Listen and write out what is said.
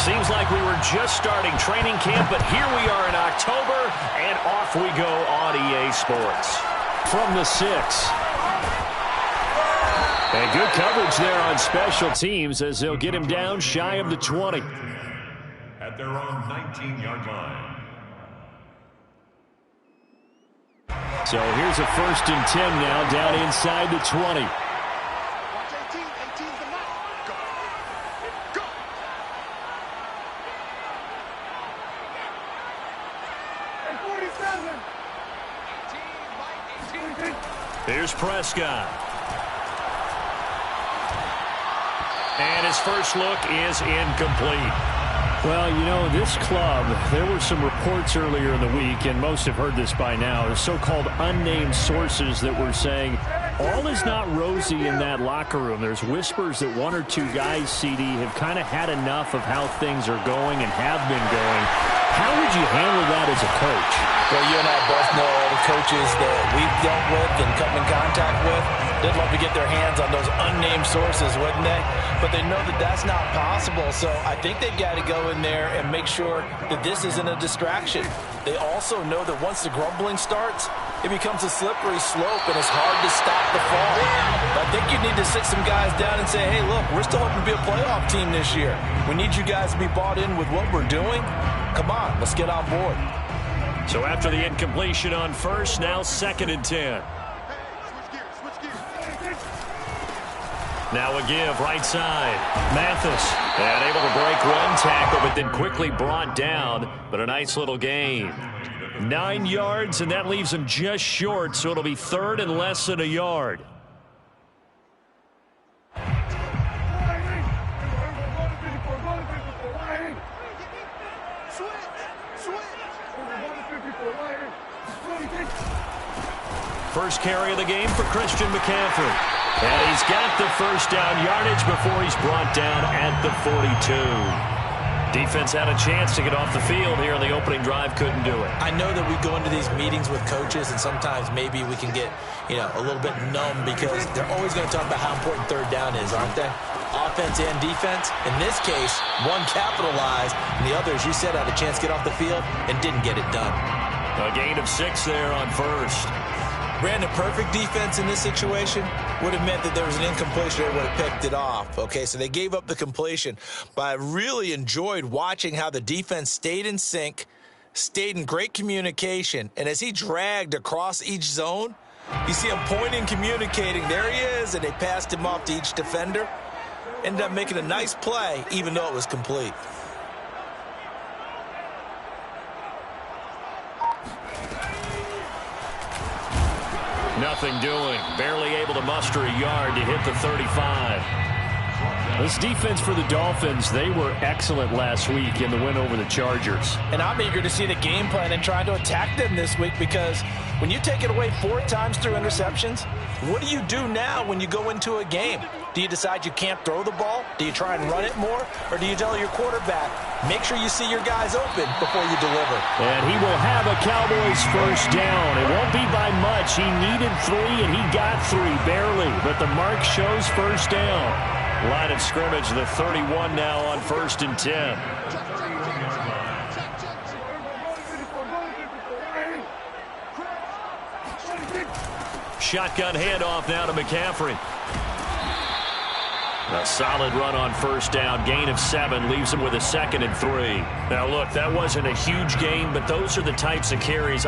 Seems like we were just starting training camp, but here we are in October, and off we go on EA Sports. From the 6. And good coverage there on special teams as they'll get him down shy of the 20. At their own 19-yard line. So here's a 1st and 10 now down inside the 20. Here's Prescott. And his first look is incomplete. Well, you know, this club, there were some reports earlier in the week, and most have heard this by now, the so-called unnamed sources that were saying all is not rosy in that locker room. There's whispers that 1 or 2 guys, CD, have kind of had enough of how things are going and have been going. How would you handle that as a coach? Well, you and I both know the coaches that we've dealt with and come in contact with. They'd love to get their hands on those unnamed sources, wouldn't they? But they know that that's not possible. So I think they've got to go in there and make sure that this isn't a distraction. They also know that once the grumbling starts, it becomes a slippery slope, and it's hard to stop the fall. I think you need to sit some guys down and say, hey, look, we're still hoping to be a playoff team this year. We need you guys to be bought in with what we're doing. Come on, let's get on board. So after the incompletion on 1st, now 2nd and 10. Now a give, right side. Mathis. And able to break one tackle, but then quickly brought down. But a nice little gain. 9 yards, and that leaves him just short, so it'll be 3rd and less than a yard. First carry of the game for Christian McCaffrey. And he's got the first down yardage before he's brought down at the 42. Defense had a chance to get off the field here in the opening drive, couldn't do it. I know that we go into these meetings with coaches, and sometimes maybe we can get, a little bit numb because they're always going to talk about how important 3rd down is, aren't they? Offense and defense. In this case, one capitalized, and the other, as you said, had a chance to get off the field and didn't get it done. A gain of 6 there on 1st. Brandon, perfect defense in this situation would have meant that there was an incompletion. They would have picked it off. Okay, so they gave up the completion. But I really enjoyed watching how the defense stayed in sync, stayed in great communication. And as he dragged across each zone, you see him pointing, communicating. There he is, and they passed him off to each defender. Ended up making a nice play, even though it was complete. Nothing doing. Barely able to muster a yard to hit the 35. This defense for the Dolphins, they were excellent last week in the win over the Chargers. And I'm eager to see the game plan and trying to attack them this week, because when you take it away 4 times through interceptions, what do you do now when you go into a game? Do you decide you can't throw the ball? Do you try and run it more? Or do you tell your quarterback, make sure you see your guys open before you deliver? And he will have a Cowboys first down. It won't be by much. He needed 3, and he got 3, barely. But the mark shows first down. Line of scrimmage, the 31 now on 1st and 10. Shotgun handoff now to McCaffrey. A solid run on first down. Gain of 7 leaves him with a 2nd and 3. Now, look, that wasn't a huge gain, but those are the types of carries